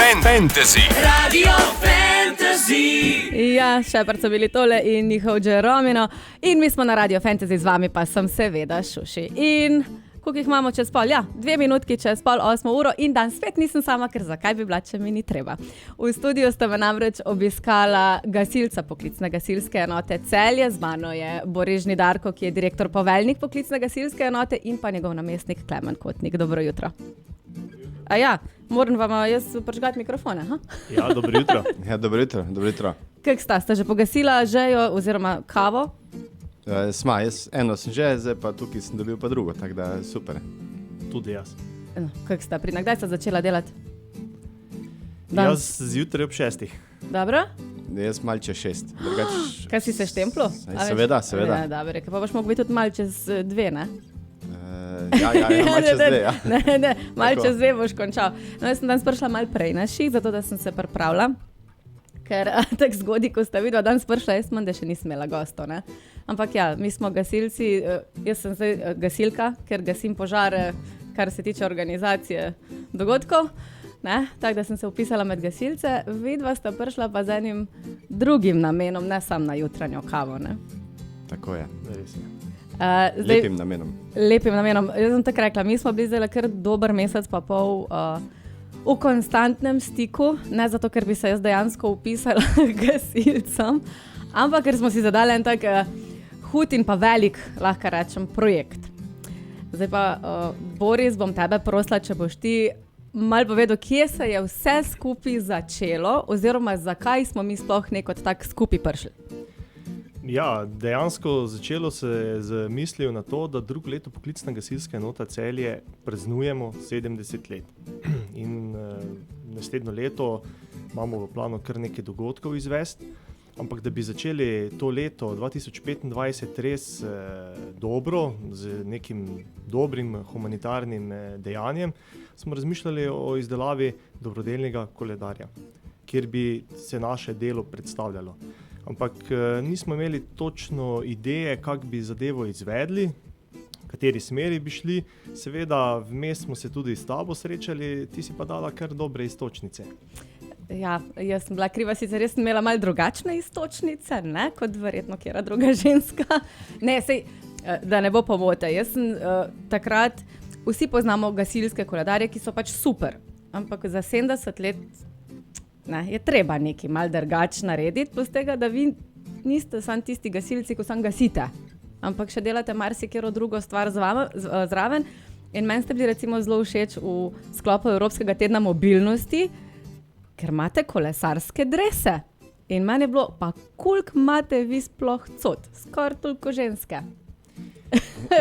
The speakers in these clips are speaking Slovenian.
Fantasy. Radio Fantasy. Ja, Šepard so bili tole in njihov Jeromino. In mi smo na Radio Fantasy, z vami pa sem seveda Šuši. In koliko jih imamo čez pol? Ja, 2 minutki čez pol 8 uro in dan spet nisem sama, ker zakaj bi bila, če mi ni treba. V studiu sta me namreč obiskala gasilca poklicne gasilske enote Celje. Z mano je Boris Žnidarko, ki je direktor poveljnik poklicne gasilske enote, in pa njegov namestnik Klemen Kotnik. Dobro jutro. A ja, moram vam jaz prižgati mikrofone, ha? Ja, dobro jutro. Dobro jutro. Kako sta že pogasila žejo oziroma kavo? Jaz eno sem že, zdaj pa tukaj sem dobil pa drugo, tako da super. Tudi jaz. No, kako sta? Kdaj sta začela delati? Jaz zjutraj ob 6. Dobro? Jaz malo čez 6. Kaj si se štemplo? Seveda. Ja, dobro, pa boš mogel biti tudi malo čez 2, ne? Ja, malo čez 2, ja. Ne, malo čez 2 boš končal. No, jaz sem danes prišla malo prej na ših, zato da sem se pripravila. Ker tako zgodaj, ko sta videla, danes prišla, jaz sem, da še nisem imela gostov, ne. Ampak ja, mi smo gasilci, jaz sem zdaj gasilka, ker gasim požare, kar se tiče organizacije dogodkov, ne. Tako da sem se vpisala med gasilce, vidva sta prišla pa z enim drugim namenom, ne samo na jutranjo kavo, ne. Tako je. Res je. Lepim namenom. Lepim namenom. Jaz sem tako rekla, mi smo bili zdaj kar dober mesec pa pol v konstantnem stiku, ne zato, ker bi se jaz dejansko upisala gasilcem, ampak ker smo si zadali en tak hud in pa velik, lahko rečem, projekt. Zdaj pa, Boris, bom tebe prosila, če boš ti malo povedal, kje se je vse skupaj začelo oziroma zakaj smo mi sploh nekot tak skupaj prišli. Ja, dejansko začelo se je z mislijo na to, da drugo leto poklicna gasilska enota Celje praznujemo 70 let. In naslednjo leto imamo v planu kar nekaj dogodkov izvesti, ampak da bi začeli to leto 2025 res dobro, z nekim dobrim humanitarnim dejanjem, smo razmišljali o izdelavi dobrodelnega koledarja, kjer bi se naše delo predstavljalo. Ampak nismo imeli točno ideje, kako bi zadevo izvedli, v kateri smeri bi šli. Seveda, vmes smo se tudi s tabo srečali, ti si pa dala kar dobre iztočnice. Ja, jaz sem bila kriva, sicer res sem imela malo drugačne iztočnice, ne, kot verjetno kjera druga ženska. Ne, sej, da ne bo pomote. Jaz sem takrat, vsi poznamo gasilske koledarje, ki so pač super, ampak za 70 let ne, je treba nekaj malo drugače narediti, plus tega, da vi niste samo tisti gasilci, ko samo gasite, ampak še delate marsikero drugo stvar zraven. In meni ste bili recimo zelo všeč v sklopu Evropskega tedna mobilnosti, ker imate kolesarske drese. In meni je bilo, pa koliko imate vi sploh cot? Skoraj toliko ženske.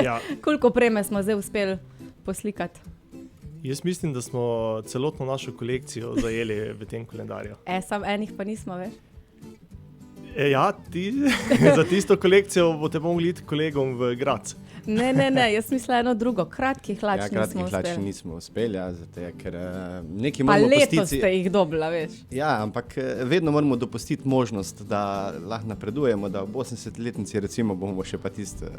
Ja. Koliko opreme smo zdaj uspeli poslikati? Jaz mislim, da smo celotno našo kolekcijo zajeli v tem koledarju. Samo enih pa nismo, veš? Ja, za tisto kolekcijo boste mogli iti kolegom v Graz. Ne, jaz mislila eno drugo, kratkih hlač nismo uspeli. Kratkih hlač nismo uspeli, ja, zato je, ker nekaj pa moramo letos postiti. ste jih dobila, veš? Ja, ampak vedno moramo dopustiti možnost, da lahko napredujemo, da ob 80-letnici recimo bomo še pa tisti...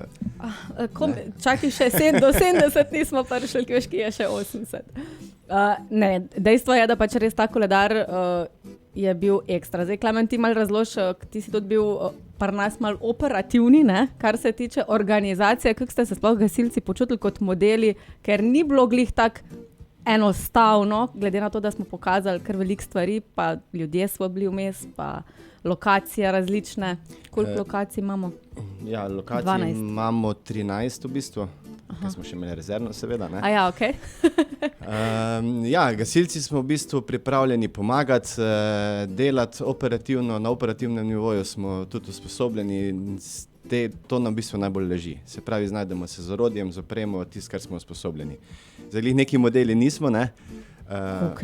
Čakaj, še do 70 nismo prišli, veš, ki je še 80. Ne, dejstvo je, da pač res ta koledar je bil ekstra. Zdaj, Klemen, ti malo razloži, ti si tudi bil pri nas malo operativni, ne? Kar se tiče organizacije, kako ste se sploh gasilci počutili kot modeli, ker ni bilo glih tako enostavno, glede na to, da smo pokazali kar veliko stvari, pa ljudje smo bili vmes, pa lokacije različne. Koliko lokacij imamo? Ja, lokacij 12. Imamo 13 v bistvu, ker smo še imeli rezervno, seveda, ne? A ja, okej. Ja, gasilci smo v bistvu pripravljeni pomagati, delati operativno, na operativnem nivoju smo tudi usposobljeni, to nam v bistvu najbolj leži. Se pravi, znajdemo se z orodjem, z opremo, tisto, kar smo usposobljeni. Zdaj, neki modeli nismo, ne?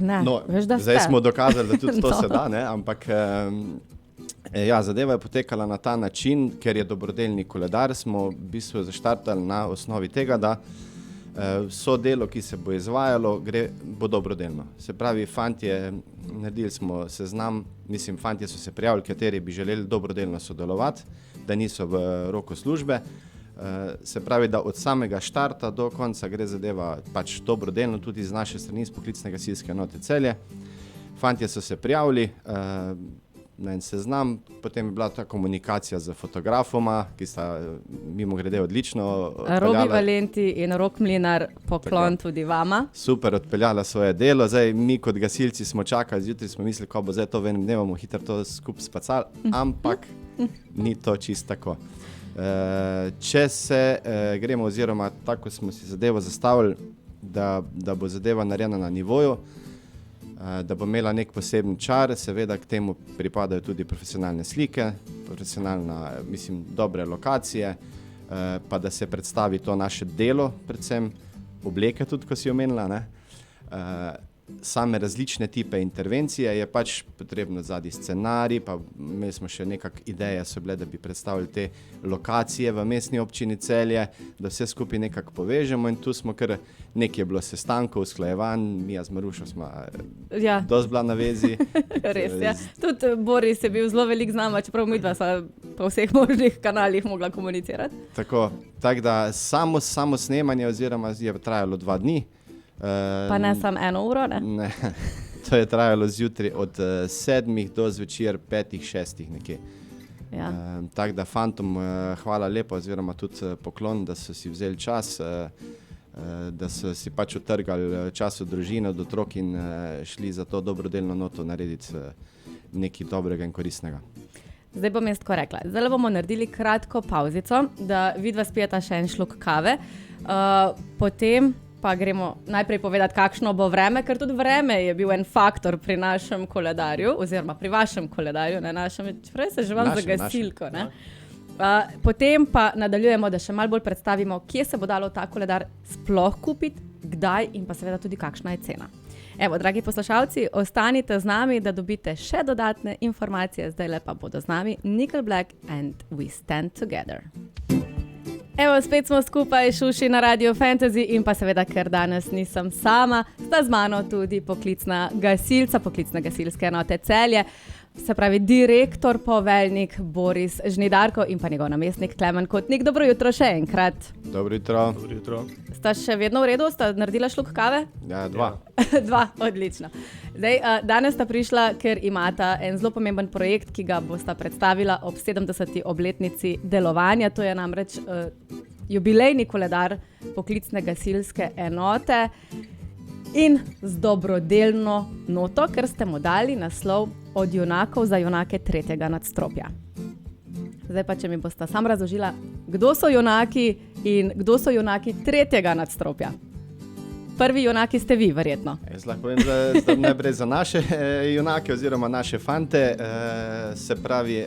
Ne, no, veš, da zdaj ste. smo dokazali, da tudi to se da, ne? Ampak ja, zadeva je potekala na ta način, ker je dobrodelni koledar, smo v bistvu zaštartali na osnovi tega, da vso delo, ki se bo izvajalo, bo dobrodelno. Se pravi, fantje, naredili smo seznam, fantje so se prijavili, kateri bi želeli dobrodelno sodelovati, da niso v roku službe. Se pravi, da od samega štarta do konca gre zadeva pač dobrodelno, tudi z naše strani, iz poklicne gasilske enote Celje. Fantje so se prijavili na en seznam, potem je bila ta komunikacija z fotografoma, ki sta mimogrede odlično odpeljala. Robi Valenti in Rok Mlinar, poklon tudi vama. Super odpeljala svoje delo. Zdaj, mi kot gasilci smo čakali, zjutraj smo mislili, ko bo zdaj to v enem dnevu, bomo hitro to skupaj spacali, ampak ni to čisto tako. Če se gremo, oziroma tako smo si zadevo zastavili, da bo zadeva narejena na nivoju, da bo imela nek poseben čar, seveda k temu pripadajo tudi profesionalne slike, dobre lokacije, pa da se predstavi to naše delo, predvsem obleke tudi, ko si omenila, ne? Same različne tipe intervencije je pač potrebno zadnji scenarij, pa imeli smo še nekak ideje so bile, da bi predstavili te lokacije v mestni občini Celje, da vse skupaj nekako povežemo in tu smo kar nekaj je bilo sestankov, usklajevanj, Mija z Marušo smo dosti bila na vezi. Res, ja. Tudi Boris je bil zelo velik z nama, čeprav midva sva po vseh možnih kanalih mogla komunicirati. Tako da samo snemanje oziroma je trajalo 2 dni. Pa ne samo 1 uro, ne? Ne, to je trajalo zjutraj od 7 do zvečer 5, 6 nekje. Ja. Tako da fantom hvala lepo, oziroma tudi poklon, da so si vzeli čas, da so si pač utrgali čas od družine, od otrok in šli za to dobrodelno noto narediti nekaj dobrega in koristnega. Zdaj bom jaz tako rekla. Zdaj bomo naredili kratko pauzico, da vidva spijeta še en šluk kave, potem pa gremo najprej povedati, kakšno bo vreme, ker tudi vreme je bil en faktor pri našem koledarju, oziroma pri vašem koledarju, ne našem, čeprav se že vam za gasilko. Ne? Potem pa nadaljujemo, da še malo bolj predstavimo, kje se bo dalo ta koledar sploh kupiti, kdaj in pa seveda tudi kakšna je cena. Evo, dragi poslušalci, ostanite z nami, da dobite še dodatne informacije, zdaj pa bodo z nami Nickel Black and We Stand Together. Evo, spet smo skupaj, Šuši na Radio Fantasy in pa seveda, ker danes nisem sama, sta z mano tudi poklicna gasilca, poklicne gasilske enote Celje, se pravi direktor, poveljnik Boris Žnidarko in pa njegov namestnik Klemen Kotnik. Dobro jutro še enkrat. Dobro jutro. Dobro jutro. Sta še vedno v redu? Sta naredila šluk kave? Ja, 2. 2, odlično. Zdaj, danes sta prišla, ker imata en zelo pomemben projekt, ki ga bosta predstavila ob 70. obletnici delovanja. To je namreč jubilejni koledar poklicne gasilske enote in z dobrodelno noto, ker ste mu dali naslov Od junakov za junake 3. nadstropja. Zdaj pa, če mi bosta sam razložila, kdo so junaki in kdo so junaki 3. nadstropja. Prvi junaki ste vi, verjetno. Jaz lahko povem, da najprej za naše junake oziroma naše fante, se pravi,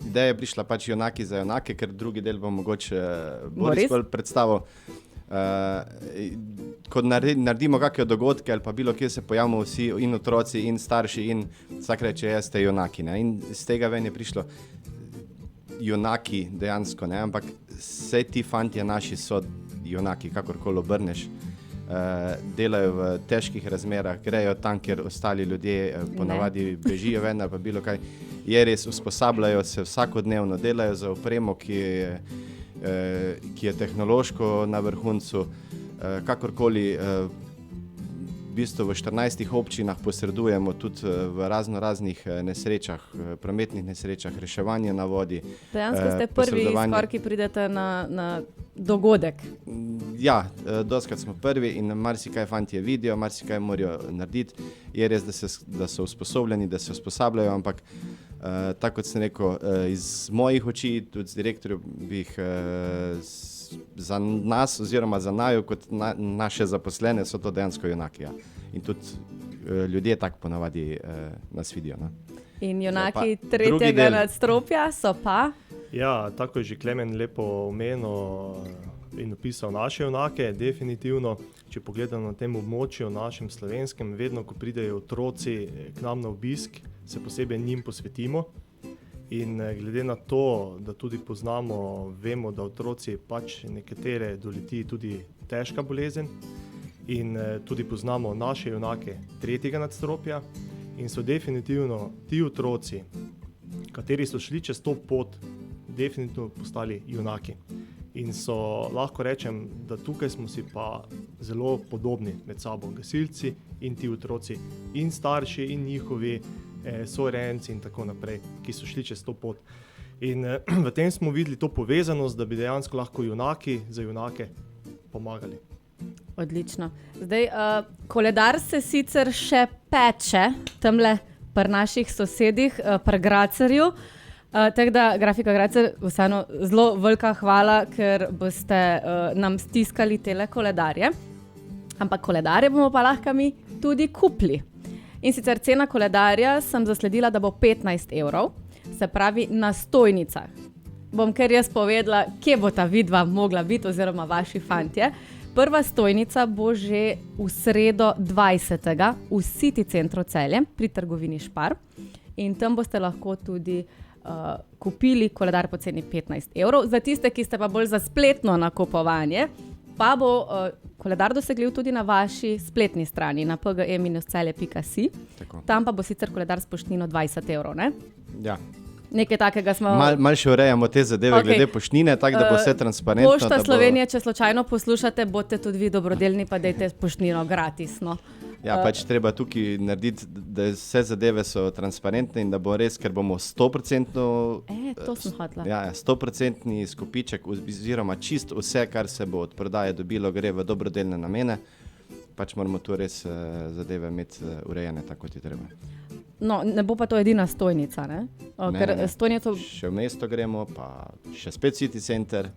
ideja je prišla pač junaki za junake, ker drugi del bo mogoče Boris predstavil. Ko naredimo kakšne dogodke ali pa bilo kje se pojavimo vsi in otroci in starši in vsak reče, jaz ste junaki. Ne? In z tega ven je prišlo junaki dejansko, ne? Ampak vse ti fantje naši so junaki, kakorkoli obrneš. Delajo v težkih razmerah, grejo tam, kjer ostali ljudje ponavadi bežijo ven ali pa bilo kaj. Je res, usposabljajo se vsakodnevno, delajo za opremo, ki je tehnološko na vrhuncu, kakorkoli v bistvu v 14 občinah posredujemo tudi v raznih nesrečah, prometnih nesrečah, reševanje na vodi. Dejansko ste prvi izkor, ki pridete na dogodek. Ja, dostikrat smo prvi in marsikaj fantje vidijo, marsikaj morajo narediti. Je res, da so usposobljeni, da se usposabljajo, ampak tako kot sem rekel, iz mojih oči, tudi z direktorjem, bih za nas oziroma za naju kot naše zaposlene so to dejansko junaki. Ja. In tudi ljudje tako ponavadi nas vidijo. Ne? In junaki 3. nadstropja so pa? Ja, tako je že Klemen lepo omenil in opisal naše junake, definitivno. Če pogledamo na tem območju, našem slovenskem, vedno, ko pridejo otroci k nam na obisk, se posebej njim posvetimo. In glede na to, da tudi poznamo, vemo, da otroci pač nekatere doleti tudi težka bolezen in tudi poznamo naše junake 3. nadstropja in so definitivno ti otroci, kateri so šli čez to pot, definitivno postali junaki. In lahko rečem, da tukaj smo si pa zelo podobni med sabo, gasilci in ti otroci, in starši, in njihovi sorejenci in tako naprej, ki so šli čez to pot. In v tem smo videli to povezanost, da bi dejansko lahko junaki za junake pomagali. Odlično. Zdaj, koledar se sicer še peče tamle pri naših sosedih, pri Gracerju. Tako da, Grafika Gracer, vseeno zelo velika hvala, ker boste nam stiskali tele koledarje. Ampak koledarje bomo pa lahko mi tudi kupili. In sicer cena koledarja sem zasledila, da bo 15 €, se pravi na stojnicah. Bom kar jaz povedala, kje bo ta vidva mogla biti, oziroma vaši fantje. Prva stojnica bo že v sredo 20. v City centru Celje pri trgovini Špar. In tam boste lahko tudi kupili koledar po ceni 15 €. Za tiste, ki ste pa bolj za spletno nakupovanje, pa bo koledar dosegljiv tudi na vaši spletni strani, na pge-celje.si. Tam pa bo sicer koledar s poštnino 20 €, ne? Ja. Nekaj takega smo... Mal še urejamo te zadeve glede poštnine, tako da bo vse transparentno. Pošta Slovenije, če slučajno poslušate, boste tudi vi dobrodelni, pa dajte poštnino gratis, no. Ja, pač treba tukaj narediti, da vse zadeve so transparentne in da bo res, ker bomo 100%... to sem hotela. Ja, 100% skupiček, oziroma čist vse, kar se bo od prodaje dobilo, gre v dobrodelne namene. Pač moramo tu res zadeve imeti urejene, tako kot je treba. No, ne bo pa to edina stojnica, ne? Ker stojnico... Še v mesto gremo, pa še spet City center.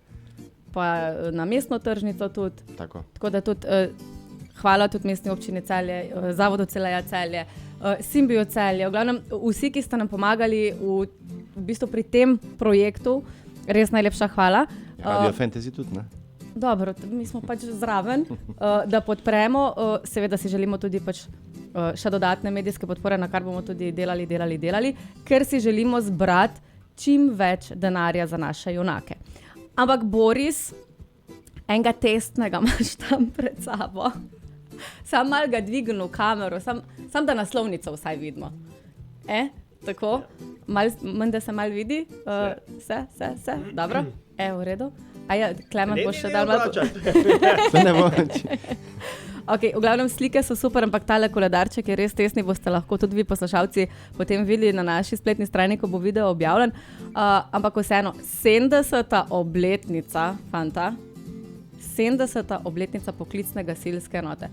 Pa na mestno tržnico tudi. Tako da tudi hvala tudi mestni občini Celje, Zavodu Celeja Celje, Symbio Celje, v glavnem vsi, ki ste nam pomagali v bistvu pri tem projektu, res najlepša hvala. Radio Fantasy tudi, ne? Dobro, mi smo pač zraven, da podpremo, seveda si želimo tudi pač še dodatne medijske podpore, na kar bomo tudi delali, ker si želimo zbrati čim več denarja za naše junake. Ampak Boris, enega testnega imaš tam pred sabo. Sam malo ga dvignil kamero, sam da naslovnico vsaj vidimo. Tako? Manj, da se malo vidi? Se? Dobro? V redu? Klemen bo še dal malo... Ne bo. Okay, v glavnem slike so super, ampak tale koledarček je res tesni, boste lahko tudi vi poslušalci potem videli na naši spletni strani, ko bo video objavljen. Ampak vseeno, 70. obletnica, fanta, 70. obletnica poklicne gasilske enote.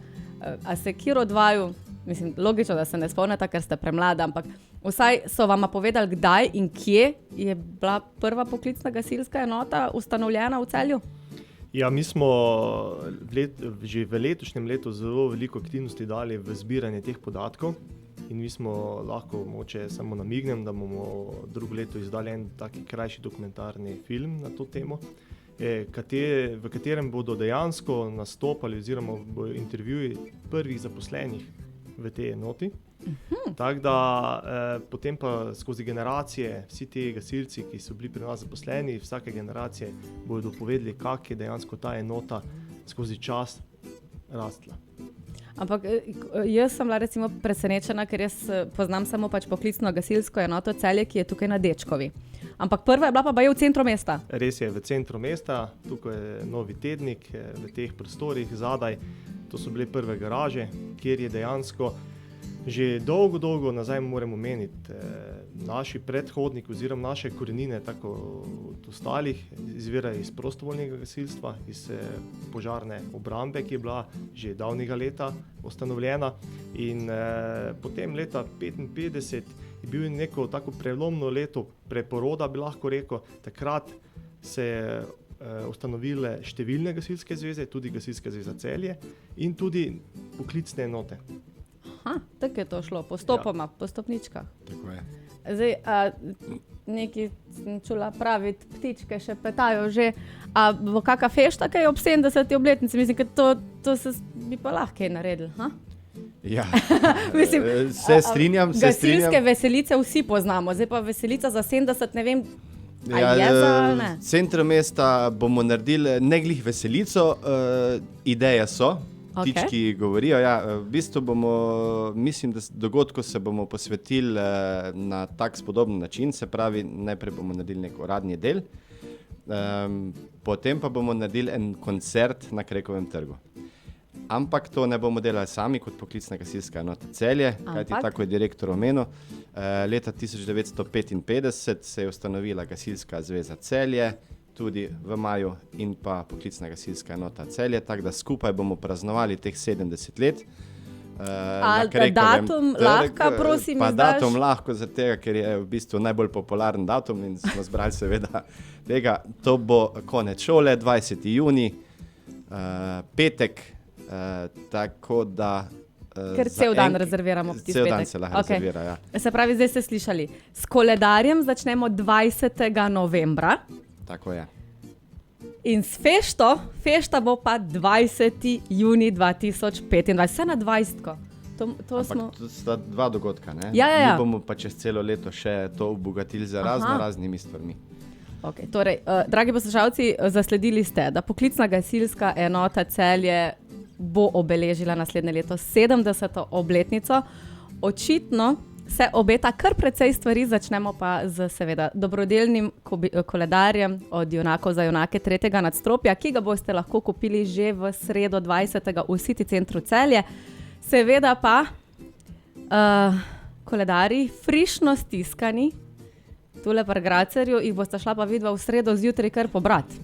A se kjer od vaju, mislim, logično, da se ne spomnite, ker ste premlada, ampak vsaj so vama povedali, kdaj in kje je bila prva poklicna gasilska enota ustanovljena v Celju? Ja, mi smo že v letošnjem letu zelo veliko aktivnosti dali v zbiranje teh podatkov in mi smo lahko, moče samo namignem, da bomo drugo leto izdali en taki krajši dokumentarni film na to temo, v katerem bodo dejansko nastopali oziroma bodo intervjuji prvih zaposlenih v tej enoti. Tako da potem pa skozi generacije vsi ti gasilci, ki so bili pri nas zaposleni, vsake generacije bodo povedali, kako je dejansko ta enota skozi čas rastla. Ampak jaz sem bila recimo presenečena, ker jaz poznam samo pač poklicno gasilsko enoto Celje, ki je tukaj na Dečkovi. Ampak prva je bila pa baje v centru mesta. Res je, v centru mesta, tukaj je Novi tednik, v teh prostorih zadaj, to so bile prve garaže, kjer je dejansko že dolgo nazaj moramo omeniti naši predhodniki oziroma naše korenine, tako od ostalih, izvirajo iz prostovoljnega gasilstva, iz požarne obrambe, ki je bila že davnega leta ustanovljena. In potem leta 1955 je bil neko tako prelomno leto preporoda, bi lahko rekel. Takrat se je ustanovile številne gasilske zveze, tudi Gasilska zveza Celje in tudi poklicne enote. Tako je to šlo, postopoma, po stopničkah. Tako je. Zdaj, neki sem čula praviti, ptičke še petajo že, a bo kakšna fešta, kaj je ob 70. obletnici? Mislim, da to se bi pa lahko naredili, Ja, mislim, se strinjam. Gasilske veselice vsi poznamo, zdaj pa veselica za 70, ne vem, ali je za ali ne. V centru mesta bomo naredili ne glih veselico, ideje so. Ptički govorijo, v bistvu mislim, da dogodku se bomo posvetili na tak spodoben način, se pravi, najprej bomo naredili nek uradni del, Potem pa bomo naredili en koncert na Krekovem trgu. Ampak to ne bomo delali sami kot poklicna gasilska enota Celje, kajti tako je direktor omenil. Leta 1955 se je ustanovila Gasilska zveza Celje, tudi v maju, in pa poklicna gasilska enota Celje, tako da skupaj bomo praznovali teh 70 let. Datum lahko, prosim, pa izdaš? datum lahko, zaradi tega, ker je v bistvu najbolj popularen datum in smo zbrali seveda tega. To bo konec šole, 20. juni, petek, tako da... Ker cel dan rezerviramo v tisti petek. Cel dan se lahko rezervira, ja. Se pravi, zdaj ste slišali, s koledarjem začnemo 20. novembra. Tako je. In s fešta bo pa 20. juni 2025, vse na 20. To smo... To sta dva dogodka, ne? Ja. Mi bomo pa čez celo leto še to obogatili za raznimi stvarmi. Okay, torej, dragi poslušalci, zasledili ste, da poklicna gasilska enota Celje bo obeležila naslednje leto 70. obletnico. Očitno se obeta kar precej stvari, začnemo pa z seveda dobrodelnim koledarjem od junakov za junake 3. nadstropja, ki ga boste lahko kupili že v sredo 20. v City centru Celje. Seveda pa koledarji frišno stiskani, tule pri Gracerju, jih boste šla pa vidva v sredo zjutraj kar pobrati.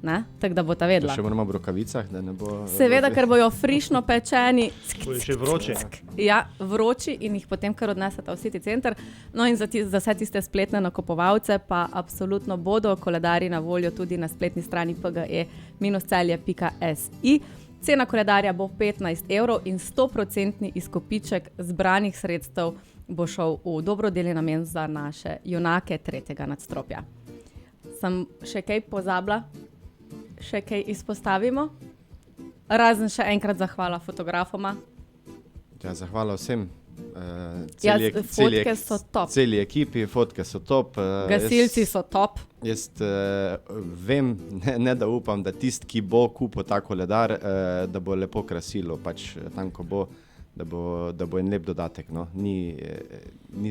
Tako da bo ta vedela. Še moramo v rokavicah, da ne bo... Seveda, ker bojo frišno pečeni. To je še vroče. Ja, vroči in jih potem kar odnesete v City center. No in za vse tiste spletne nakupovalce pa absolutno bodo koledarji na voljo tudi na spletni strani pge-celje.si. Cena koledarja bo 15 € in 100% izkupiček zbranih sredstev bo šel v dobrodelni namen za naše junake 3. nadstropja. Sem še kaj pozabila? Še kaj izpostavimo? Razen še enkrat zahvala fotografoma. Ja, zahvala vsem. Fotke so top. Celi ekipi, fotke so top. Gasilci so top. Jaz vem, ne da upam, da tisti, ki bo kupil ta koledar, da bo lepo krasilo, pač tam, ko bo, da bo en lep dodatek. No? Ni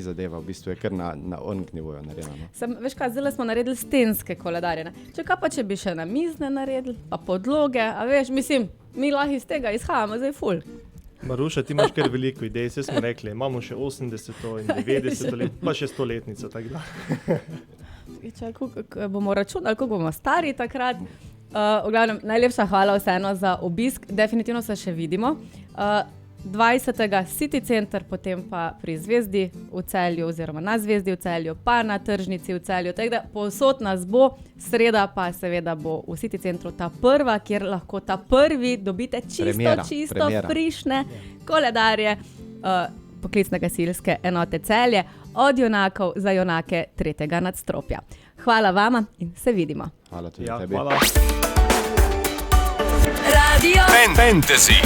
zadeva, v bistvu je kar na onek nivoju narejeno. No? Veš kaj, zdaj smo naredili stenske koledarje. Ne? Če bi še na mizne naredili, pa podloge, a veš, mislim, mi lahko iz tega izhajamo zdaj ful. Maruša, ti imaš kar veliko idej, vse smo rekli, imamo še 80 in 90 let, pa še 100-letnico, tako da. Če bomo računali, koliko bomo stari takrat. V glavnem, najlepša hvala vseeno za obisk, definitivno se še vidimo. 20. City center, potem pa pri Zvezdi v Celju oziroma na Zvezdi v Celju, pa na tržnici v Celju. Tako da povsod nas bo, sreda pa seveda bo v City centru ta prva, kjer lahko ta prvi dobite čisto frišne koledarje poklicne gasilske enote Celje od junakov za junake 3. nadstropja. Hvala vama in se vidimo. Hvala tudi tebi. Hvala. Radio Fantasy.